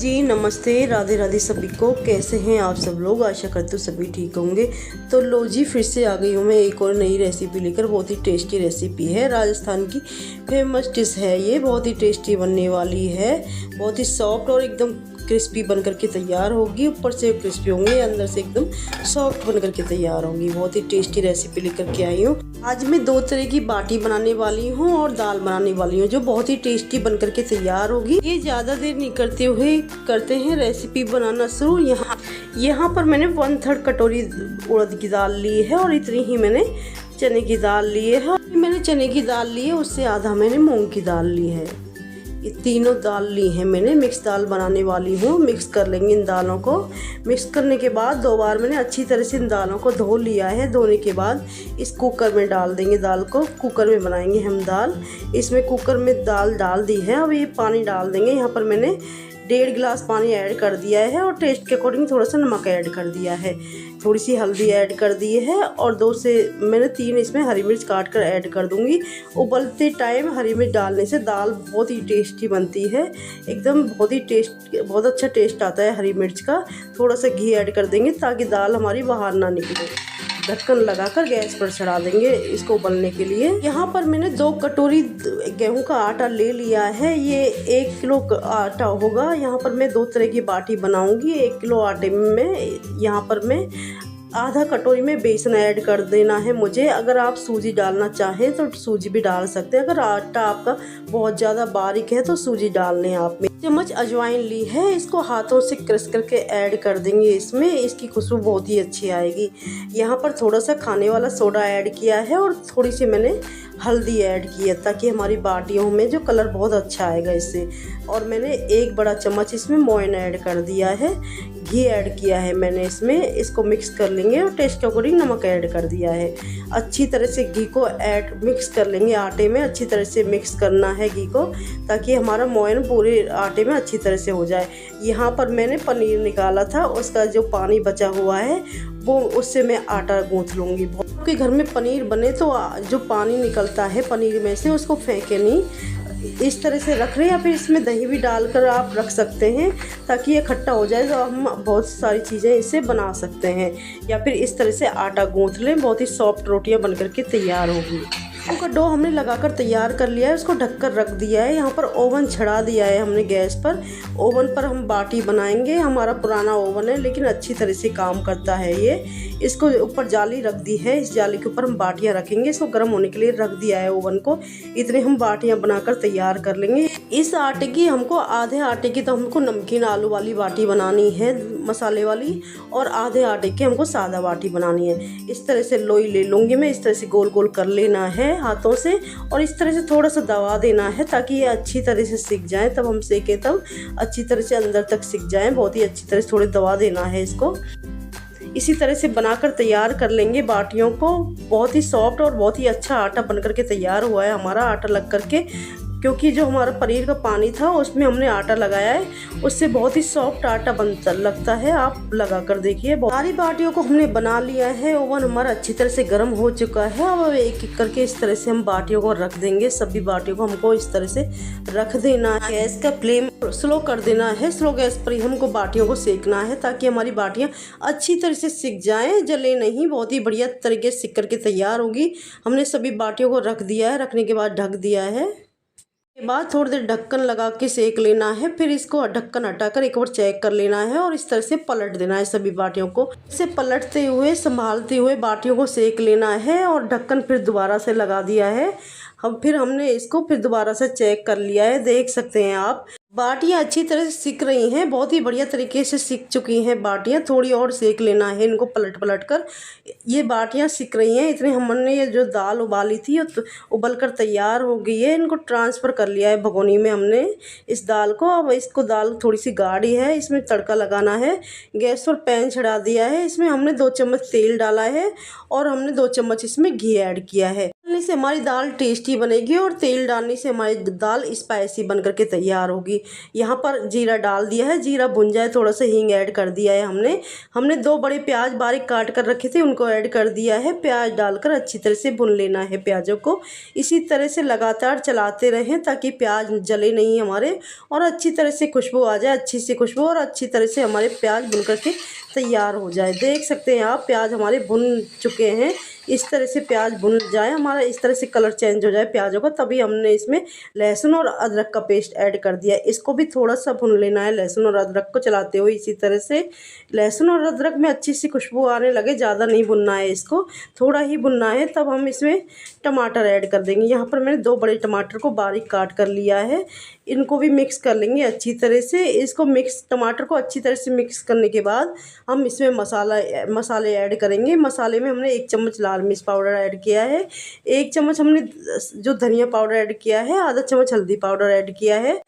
जी नमस्ते, राधे राधे सभी को। कैसे हैं आप सब लोग? आशा करते हो सभी ठीक होंगे। तो लो जी, फिर से आ गई हूँ मैं एक और नई रेसिपी लेकर। बहुत ही टेस्टी रेसिपी है, राजस्थान की फेमस डिश है ये। बहुत ही टेस्टी बनने वाली है, बहुत ही सॉफ्ट और एकदम क्रिस्पी बन करके तैयार होगी। ऊपर से क्रिस्पी होंगे, अंदर से एकदम सॉफ्ट बन करके तैयार होंगी। बहुत ही टेस्टी रेसिपी लेकर के आई हूँ। आज मैं दो तरह की बाटी बनाने वाली हूँ और दाल बनाने वाली हूँ, जो बहुत ही टेस्टी बन करके तैयार होगी। ये ज़्यादा देर नहीं करते हुए करते हैं रेसिपी बनाना शुरू। यहाँ पर मैंने 1/3 कटोरी उड़द की दाल ली है और इतनी ही मैंने चने की दाल ली है। मैंने चने की दाल ली है, उससे आधा मैंने मूंग की दाल ली है। ये तीनों दाल ली है मैंने। मिक्स दाल बनाने वाली हूँ। मिक्स कर लेंगे इन दालों को। मिक्स करने के बाद 2 बार मैंने अच्छी तरह से इन दालों को धो लिया है। धोने के बाद इस कुकर में डाल देंगे दाल को। कुकर में बनाएंगे हम दाल। इसमें कुकर में दाल डाल दी है। अब ये पानी डाल देंगे। यहाँ पर मैंने 1.5 गिलास पानी ऐड कर दिया है और टेस्ट के अकॉर्डिंग थोड़ा सा नमक ऐड कर दिया है। थोड़ी सी हल्दी ऐड कर दी है और 2 से मैंने 3 इसमें हरी मिर्च काट कर ऐड कर दूंगी। उबलते टाइम हरी मिर्च डालने से दाल बहुत ही टेस्टी बनती है, एकदम बहुत अच्छा टेस्ट आता है हरी मिर्च का। थोड़ा सा घी ऐड कर देंगे ताकि दाल हमारी बाहर ना निकले। ढक्कन लगाकर गैस पर चढ़ा देंगे इसको उबलने के लिए। यहाँ पर मैंने 2 कटोरी गेहूं का आटा ले लिया है। ये 1 किलो आटा होगा। यहाँ पर मैं 2 तरह की बाटी बनाऊंगी। 1 किलो आटे में यहाँ पर मैं आधा कटोरी में बेसन ऐड कर देना है मुझे। अगर आप सूजी डालना चाहें तो सूजी भी डाल सकते हैं। अगर आटा आपका बहुत ज़्यादा बारीक है तो सूजी डाल लें आप। चम्मच अजवाइन ली है, इसको हाथों से क्रश करके ऐड कर देंगे इसमें। इसकी खुशबू बहुत ही अच्छी आएगी। यहाँ पर थोड़ा सा खाने वाला सोडा ऐड किया है और थोड़ी सी मैंने हल्दी ऐड की है ताकि हमारी बाटियों में जो कलर बहुत अच्छा आएगा इससे। और मैंने 1 बड़ा चम्मच इसमें मोयन ऐड कर दिया है। घी ऐड किया है मैंने इसमें। इसको मिक्स कर लेंगे और टेस्ट के अकॉर्डिंग नमक ऐड कर दिया है। अच्छी तरह से घी को मिक्स कर लेंगे आटे में। अच्छी तरह से मिक्स करना है घी को ताकि हमारा मोयन पूरे आटे में अच्छी तरह से हो जाए। यहाँ पर मैंने पनीर निकाला था, उसका जो पानी बचा हुआ है वो उससे मैं आटा गूँथ लूँगी। आपके घर में पनीर बने तो जो पानी निकलता है पनीर में से उसको फेंके नहीं, इस तरह से रख रहे हैं। या फिर इसमें दही भी डालकर आप रख सकते हैं ताकि ये खट्टा हो जाए, तो हम बहुत सारी चीज़ें इससे बना सकते हैं। या फिर इस तरह से आटा गूँथ लें, बहुत ही सॉफ्ट रोटियां बनकर के तैयार होगी। उनका डो हमने लगाकर तैयार कर लिया है, उसको ढककर रख दिया है। यहाँ पर ओवन चढ़ा दिया है हमने गैस पर। ओवन पर हम बाटी बनाएंगे। हमारा पुराना ओवन है लेकिन अच्छी तरह से काम करता है ये। इसको ऊपर जाली रख दी है, इस जाली के ऊपर हम बाटियाँ रखेंगे। इसको गर्म होने के लिए रख दिया है ओवन को। इतने हम बाटियाँ बनाकर तैयार कर लेंगे। इस आटे की हमको आधे आटे की तो हमको नमकीन आलू वाली बाटी बनानी है, मसाले वाली, और आधे आटे की हमको सादा बाटी बनानी है। इस तरह से लोई ले लूँगी मैं। इस तरह से गोल गोल कर लेना है हाथों से और इस तरह से थोड़ा सा दबा देना है ताकि ये अच्छी तरह से सिक जाए। तब हम सेकें तब अच्छी तरह से अंदर तक सिक जाए। बहुत ही अच्छी तरह से थोड़े दबा देना है इसको। इसी तरह से बनाकर तैयार कर लेंगे बाटियों को। बहुत ही सॉफ्ट और बहुत ही अच्छा आटा बनकर के तैयार हुआ है हमारा आटा लग करके, क्योंकि जो हमारा पनीर का पानी था उसमें हमने आटा लगाया है, उससे बहुत ही सॉफ्ट आटा बनता लगता है। आप लगा कर देखिए। सारी बाटियों को हमने बना लिया है। ओवन हमारा अच्छी तरह से गर्म हो चुका है। अब एक एक करके इस तरह से हम बाटियों को रख देंगे। सभी बाटियों को हमको इस तरह से रख देना है। गैस का फ्लेम स्लो कर देना है। स्लो गैस पर ही हमको बाटियों को सेकना है ताकि हमारी बाटियाँ अच्छी तरह से सिक जाएँ, जले नहीं। बहुत ही बढ़िया तरीके से सिक करके तैयार होगी। हमने सभी बाटियों को रख दिया है। रखने के बाद ढक दिया है। के बाद थोड़ी देर ढक्कन लगा के सेक लेना है। फिर इसको ढक्कन हटाकर एक बार चेक कर लेना है और इस तरह से पलट देना है सभी बाटियों को। इसे पलटते हुए संभालते हुए बाटियों को सेक लेना है और ढक्कन फिर दोबारा से लगा दिया है। फिर हमने इसको फिर दोबारा से चेक कर लिया है। देख सकते हैं आप बाटियाँ अच्छी तरह से सिक रही हैं। बहुत ही बढ़िया तरीके से सिक चुकी हैं बाटियाँ। थोड़ी और सेक लेना है इनको पलट पलट कर। ये बाटियाँ सिक रही हैं। इतने हमने ये जो दाल उबाली थी उबल कर तैयार हो गई है। इनको ट्रांसफ़र कर लिया है भगोनी में हमने इस दाल को। अब इसको दाल थोड़ी सी गाढ़ी है, इसमें तड़का लगाना है। गैस पर पैन चढ़ा दिया है। इसमें हमने 2 चम्मच तेल डाला है और हमने 2 चम्मच इसमें घी ऐड किया है। डालने से हमारी दाल टेस्टी बनेगी और तेल डालने से हमारी दाल स्पाइसी बन करके तैयार होगी। यहाँ पर जीरा डाल दिया है, जीरा भुन जाए थोड़ा सा हींग ऐड कर दिया है हमने 2 बड़े प्याज बारीक काट कर रखे थे उनको ऐड कर दिया है। प्याज डालकर अच्छी तरह से भुन लेना है प्याज़ों को। इसी तरह से लगातार चलाते रहें ताकि प्याज जले नहीं हमारे और अच्छी तरह से खुशबू आ जाए, अच्छी सी खुशबू, और अच्छी तरह से हमारे प्याज भुन करके तैयार हो जाए। देख सकते हैं आप प्याज हमारे भुन चुके हैं। इस तरह से प्याज भुन जाए हमारा, इस तरह से कलर चेंज हो जाए प्याजों का, तभी हमने इसमें लहसुन और अदरक का पेस्ट ऐड कर दिया। इसको भी थोड़ा सा भुन लेना है, लहसुन और अदरक को चलाते हुए। इसी तरह से लहसुन और अदरक में अच्छी सी खुशबू आने लगे, ज़्यादा नहीं भुनना है इसको, थोड़ा ही भुनना है। तब हम इसमें टमाटर ऐड कर देंगे। यहाँ पर मैंने 2 बड़े टमाटर को बारीक काट कर लिया है, इनको भी मिक्स कर लेंगे अच्छी तरह से। इसको टमाटर को अच्छी तरह से मिक्स करने के बाद हम इसमें मसाले ऐड करेंगे। मसाले में हमने 1 चम्मच लाल मिर्च पाउडर ऐड किया है, 1 चम्मच हमने जो धनिया पाउडर ऐड किया है, आधा चम्मच हल्दी पाउडर ऐड किया है।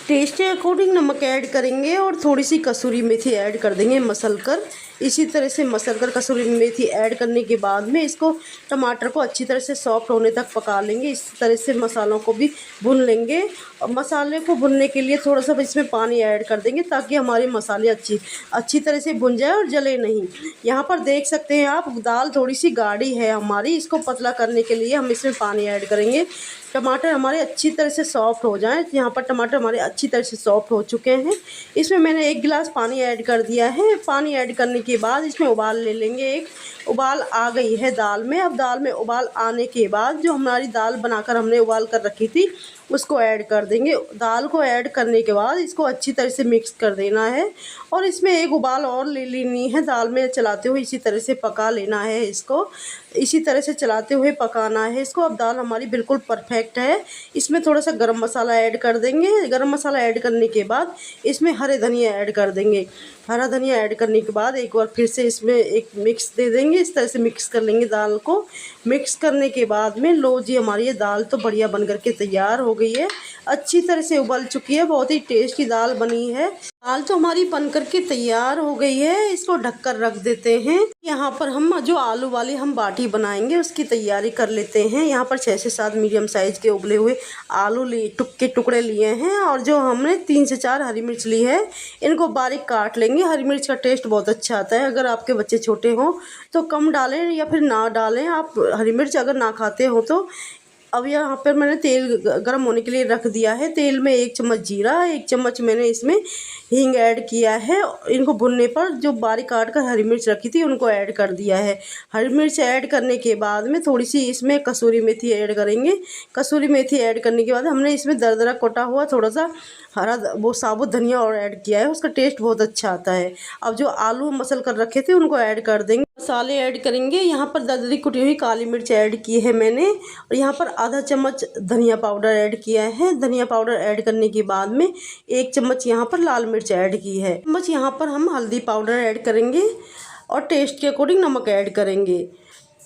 टेस्ट के अकॉर्डिंग नमक ऐड करेंगे और थोड़ी सी कसूरी मेथी ऐड कर देंगे मसल कर। इसी तरह से मसल कर कसूरी मेथी ऐड करने के बाद में इसको टमाटर को अच्छी तरह से सॉफ्ट होने तक पका लेंगे। इस तरह से मसालों को भी भून लेंगे और मसाले को भुनने के लिए थोड़ा सा इसमें पानी ऐड कर देंगे ताकि हमारे मसाले अच्छी तरह से भुन जाए और जले नहीं। यहाँ पर देख सकते हैं आप दाल थोड़ी सी गाढ़ी है हमारी, इसको पतला करने के लिए हम इसमें पानी ऐड करेंगे। टमाटर हमारे अच्छी तरह से सॉफ्ट हो जाएं। यहाँ पर टमाटर हमारे अच्छी तरह से सॉफ्ट हो चुके हैं। इसमें मैंने 1 गिलास पानी ऐड कर दिया है। पानी ऐड करने के बाद इसमें उबाल ले लेंगे। एक उबाल आ गई है दाल में। अब दाल में उबाल आने के बाद जो हमारी दाल बनाकर हमने उबाल कर रखी थी उसको ऐड कर देंगे। दाल को ऐड करने के बाद इसको अच्छी तरह से मिक्स कर देना है और इसमें 1 उबाल और ले लेनी है। दाल में चलाते हुए इसी तरह से पका लेना है इसको, इसी तरह से चलाते हुए पकाना है इसको। अब दाल हमारी बिल्कुल परफेक्ट है। इसमें थोड़ा सा गरम मसाला ऐड कर देंगे। गरम मसाला ऐड करने के बाद इसमें हरे धनिया ऐड कर देंगे। हरा धनिया ऐड करने के बाद एक बार फिर से इसमें एक मिक्स दे देंगे। इस तरह से मिक्स कर लेंगे दाल को। मिक्स करने के बाद में लो जी हमारी ये दाल तो बढ़िया बन करके तैयार हो गई है, अच्छी तरह से उबल चुकी है, बहुत ही टेस्टी दाल बनी है। दाल तो हमारी बन करके तैयार हो गई है। इसको ढककर रख देते हैं। यहाँ पर हम जो आलू वाली हम बाटी बनाएंगे उसकी तैयारी कर लेते हैं। यहाँ पर 6 से 7 मीडियम साइज़ के उबले हुए आलू के टुकड़े लिए हैं और जो हमने 3 से 4 हरी मिर्च ली है, इनको बारीक काट लेंगे। हरी मिर्च का टेस्ट बहुत अच्छा आता है। अगर आपके बच्चे छोटे हों तो कम डालें या फिर ना डालें आप हरी मिर्च, अगर ना खाते हो तो। अब यहाँ पर मैंने तेल गर्म होने के लिए रख दिया है। तेल में 1 चम्मच जीरा, 1 चम्मच मैंने इसमें हींग ऐड किया है। इनको भुनने पर जो बारीक काट कर हरी मिर्च रखी थी उनको ऐड कर दिया है। हरी मिर्च ऐड करने के बाद में थोड़ी सी इसमें कसूरी मेथी ऐड करेंगे। कसूरी मेथी ऐड करने के बाद हमने इसमें दरदरा कटा हुआ थोड़ा सा हरा वो साबुत धनिया और ऐड किया है, उसका टेस्ट बहुत अच्छा आता है। अब जो आलू मसल कर रखे थे उनको ऐड कर देंगे। मसाले ऐड करेंगे। यहाँ पर दरदरी कुटी हुई काली मिर्च ऐड की है मैंने और यहाँ पर आधा चम्मच धनिया पाउडर ऐड किया है। धनिया पाउडर ऐड करने के बाद में 1 चम्मच यहाँ पर लाल मिर्च ऐड की है। चम्मच यहाँ पर हम हल्दी पाउडर ऐड करेंगे और टेस्ट के अकॉर्डिंग नमक ऐड करेंगे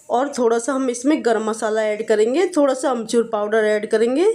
और थोड़ा सा हम इसमें गरम मसाला ऐड करेंगे, थोड़ा सा अमचूर पाउडर ऐड करेंगे।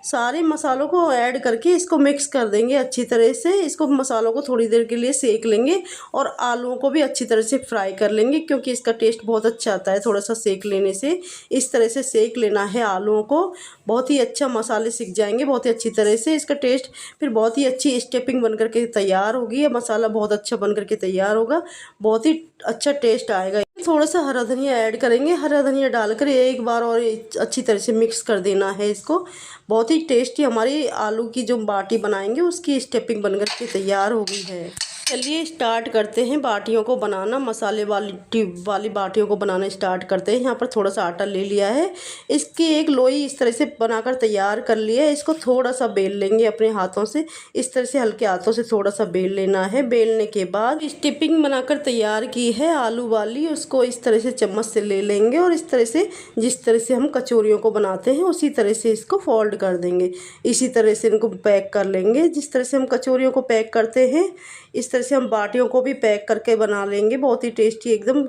सारे मसालों को ऐड करके इसको मिक्स कर देंगे अच्छी तरह से। इसको मसालों को थोड़ी देर के लिए सेक लेंगे और आलूओं को भी अच्छी तरह से फ्राई कर लेंगे क्योंकि इसका टेस्ट बहुत अच्छा आता है थोड़ा सा सेक लेने से। इस तरह से सेक लेना है आलूओं को, बहुत ही अच्छा मसाले सीख जाएंगे बहुत ही अच्छी तरह से। इसका टेस्ट फिर बहुत ही अच्छी स्टफिंग बन करके तैयार होगी। ये मसाला बहुत अच्छा बन करके तैयार होगा, बहुत ही अच्छा टेस्ट आएगा। थोड़ा सा हरा धनिया ऐड करेंगे। हरा धनिया डालकर एक बार और अच्छी तरह से मिक्स कर देना है इसको। बहुत ही टेस्टी हमारी आलू की जो बाटी बनाएंगे उसकी स्टफिंग बनकर के तैयार हो गई है। चलिए स्टार्ट करते हैं बाटियों को बनाना। मसाले वाली बाटियों को बनाना स्टार्ट करते हैं। यहाँ पर थोड़ा सा आटा ले लिया है, इसकी एक लोई इस तरह से बनाकर तैयार कर लिया है। इसको थोड़ा सा बेल लेंगे अपने हाथों से, इस तरह से हल्के हाथों से थोड़ा सा बेल लेना है। बेलने के बाद स्टफिंग बनाकर तैयार की है आलू वाली, उसको इस तरह से चम्मच से ले लेंगे और इस तरह से जिस तरह से हम कचौरियों को बनाते हैं उसी तरह से इसको फोल्ड कर देंगे। इसी तरह से इनको पैक कर लेंगे। जिस तरह से हम कचौरियों को पैक करते हैं इस तरह से हम बाटियों को भी पैक करके बना लेंगे। बहुत ही टेस्टी, एकदम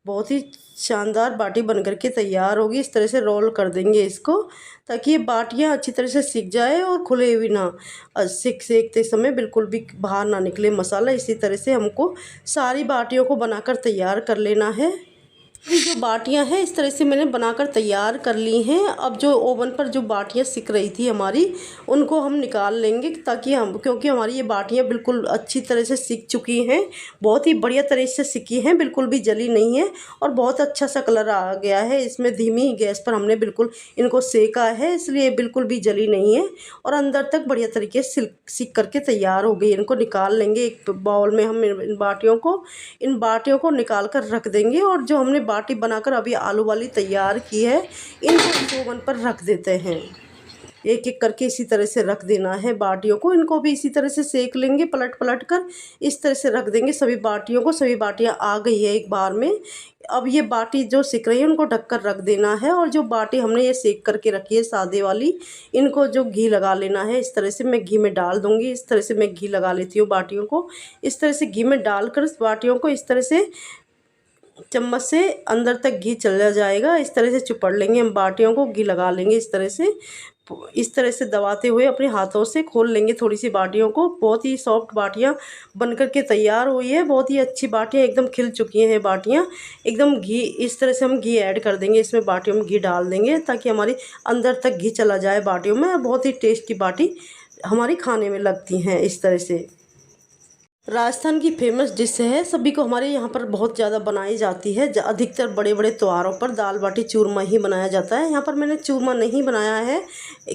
बहुत ही शानदार बाटी बन करके तैयार होगी। इस तरह से रोल कर देंगे इसको ताकि ये बाटियाँ अच्छी तरह से सिक जाए और खुले हुई ना, सेकते समय बिल्कुल भी बाहर ना निकले मसाला। इसी तरह से हमको सारी बाटियों को बनाकर तैयार कर लेना है। ये जो बाटियां हैं इस तरह से मैंने बनाकर तैयार कर ली हैं। अब जो ओवन पर जो बाटियां सिक रही थी हमारी, उनको हम निकाल लेंगे ताकि क्योंकि हमारी ये बाटियां बिल्कुल अच्छी तरह से सिक चुकी हैं, बहुत ही बढ़िया तरह से सिकी हैं, बिल्कुल भी जली नहीं है और बहुत अच्छा सा कलर आ गया है। इसमें धीमी गैस पर हमने बिल्कुल इनको सेका है, इसलिए बिल्कुल भी जली नहीं है और अंदर तक बढ़िया तरीके से सिक करके तैयार हो गई। इनको निकाल लेंगे एक बाउल में। हम इन बाटियों को निकाल कर रख देंगे और जो हमने बाटी बनाकर अभी आलू वाली तैयार की है, इनको ओवन पर रख देते हैं। एक एक करके इसी तरह से रख देना है बाटियों को। इनको भी इसी तरह से सेक लेंगे, पलट पलट कर इस तरह से रख देंगे सभी बाटियों को। सभी बाटियां आ गई है एक बार में। अब ये बाटी जो सिक रही है उनको ढककर रख देना है और जो बाटी हमने ये सेक करके रखी है सादे वाली, इनको जो घी लगा लेना है। इस तरह से मैं घी में डाल दूँगी। इस तरह से मैं घी लगा लेती हूँ बाटियों को। इस तरह से घी में डालकर बाटियों को इस तरह से चम्मच से अंदर तक घी चला जाएगा। इस तरह से चुपड़ लेंगे हम बाटियों को, घी लगा लेंगे इस तरह से दबाते हुए अपने हाथों से खोल लेंगे थोड़ी सी बाटियों को। बहुत ही सॉफ्ट बाटियां बनकर के तैयार हुई है। बहुत ही अच्छी बाटियां एकदम खिल चुकी हैं बाटियां एकदम। घी इस तरह से हम घी ऐड कर देंगे, इसमें बाटियों में घी डाल देंगे ताकि हमारी अंदर तक घी चला जाए बाटियों में। बहुत ही टेस्टी बाटी हमारी खाने में लगती हैं। इस तरह से राजस्थान की फेमस डिश है, सभी को हमारे यहाँ पर बहुत ज़्यादा बनाई जाती है। अधिकतर बड़े बड़े त्योहारों पर दाल बाटी चूरमा ही बनाया जाता है। यहाँ पर मैंने चूरमा नहीं बनाया है,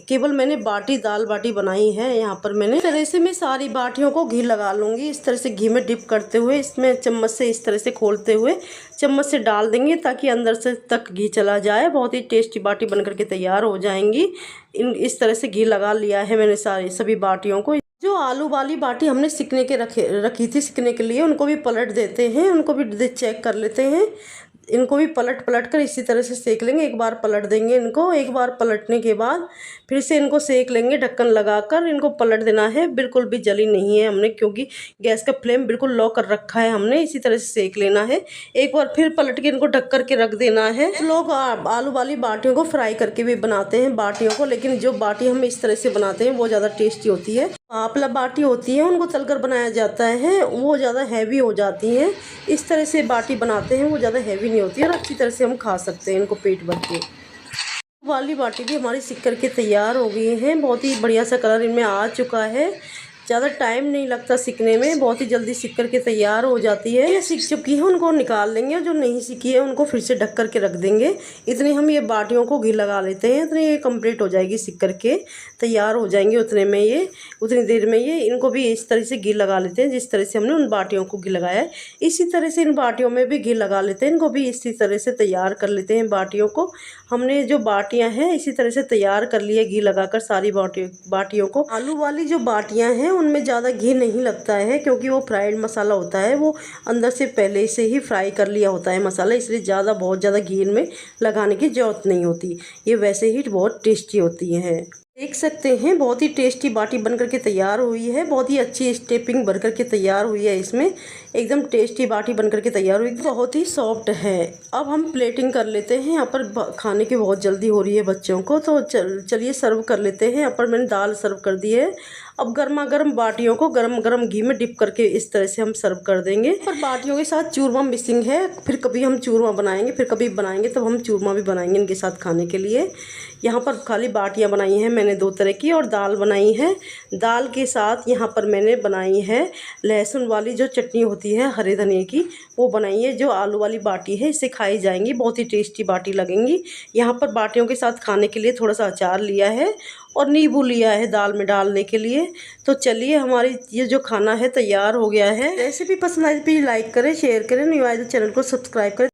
केवल मैंने दाल बाटी बनाई है। यहाँ पर मैंने इस तरह से मैं सारी बाटियों को घी लगा लूँगी। इस तरह से घी में डिप करते हुए इसमें चम्मच से इस तरह से खोलते हुए चम्मच से डाल देंगे ताकि अंदर से तक घी चला जाए। बहुत ही टेस्टी बाटी बनकर के तैयार हो जाएंगी। इस तरह से घी लगा लिया है मैंने सभी बाटियों को। जो आलू वाली बाटी हमने सिकने के रखी थी सिकने के लिए, उनको भी पलट देते हैं, उनको भी चेक कर लेते हैं। इनको भी पलट कर इसी तरह से सेक लेंगे। एक बार पलट देंगे इनको, एक बार पलटने के बाद फिर से इनको सेक लेंगे ढक्कन लगाकर। इनको पलट देना है, बिल्कुल भी जली नहीं है हमने, क्योंकि गैस का फ्लेम बिल्कुल लो कर रखा है हमने। इसी तरह से सेक लेना है। एक बार फिर पलट के इनको ढक कर के रख देना है। लोग आलू वाली बाटियों को फ्राई करके भी बनाते हैं बाटियों को, लेकिन जो बाटी हम इस तरह से बनाते हैं वो ज़्यादा टेस्टी होती है। पापला बाटी होती है, उनको तलकर बनाया जाता है, वो ज़्यादा हैवी हो जाती हैं। इस तरह से बाटी बनाते हैं, वो ज़्यादा हैवी नहीं होती है और अच्छी तरह से हम खा सकते हैं इनको पेट भर के। वाली बाटी भी हमारी सिक करके तैयार हो गई हैं। बहुत ही बढ़िया सा कलर इनमें आ चुका है। ज़्यादा टाइम नहीं लगता सिकने में, बहुत ही जल्दी सिक करके तैयार हो जाती है। ये सिक चुकी है उनको निकाल लेंगे और जो नहीं सिकी है उनको फिर से ढक करके रख देंगे। इतने हम ये बाटियों को घी लगा लेते हैं, इतने ये कंप्लीट हो जाएगी, सिक करके तैयार हो जाएंगे उतनी देर में ये इनको भी इस तरह से घी लगा लेते हैं जिस तरह से हमने उन बाटियों को घी लगाया है। इसी तरह से इन बाटियों में भी घी लगा लेते हैं, इनको भी इसी तरह से तैयार कर लेते हैं बाटियों को। हमने जो बाटियाँ हैं इसी तरह से तैयार कर लिया घी लगाकर सारी बाटियों को। आलू वाली जो बाटियाँ हैं उनमें ज़्यादा घी नहीं लगता है, क्योंकि वो फ्राइड मसाला होता है, वो अंदर से पहले से ही फ्राई कर लिया होता है मसाला, इसलिए बहुत ज़्यादा घी इनमें लगाने की ज़रूरत नहीं होती। ये वैसे ही बहुत टेस्टी होती हैं। देख सकते हैं बहुत ही टेस्टी बाटी बनकर के तैयार हुई है। बहुत ही अच्छी स्टेपिंग बनकर के तैयार हुई है। इसमें एकदम टेस्टी बाटी बनकर के तैयार हुई, बहुत ही सॉफ्ट है। अब हम प्लेटिंग कर लेते हैं। यहाँ पर खाने की बहुत जल्दी हो रही है बच्चों को, तो चलिए सर्व कर लेते हैं। यहाँ पर मैंने दाल सर्व कर दी है। अब गर्मा गर्म बाटियों को गरम गरम घी में डिप करके इस तरह से हम सर्व कर देंगे। पर बाटियों के साथ चूरमा मिसिंग है, फिर कभी हम चूरमा बनाएंगे, फिर कभी बनाएंगे तब हम चूरमा भी बनाएंगे इनके साथ खाने के लिए। यहाँ पर खाली बाटियाँ बनाई हैं मैंने 2 तरह की, और दाल बनाई है। दाल के साथ यहाँ पर मैंने बनाई है लहसुन वाली जो चटनी होती है हरे धनिए की, वो बनाई है। जो आलू वाली बाटी है इससे खाई जाएंगी, बहुत ही टेस्टी बाटी लगेंगी। यहाँ पर बाटियों के साथ खाने के लिए थोड़ा सा अचार लिया है और नींबू लिया है दाल में डालने के लिए। तो चलिए हमारी ये जो खाना है तैयार हो गया है। रेसिपी पसंद आए तो प्लीज़ लाइक करें, शेयर करें, न्यू आए तो चैनल को सब्सक्राइब करें।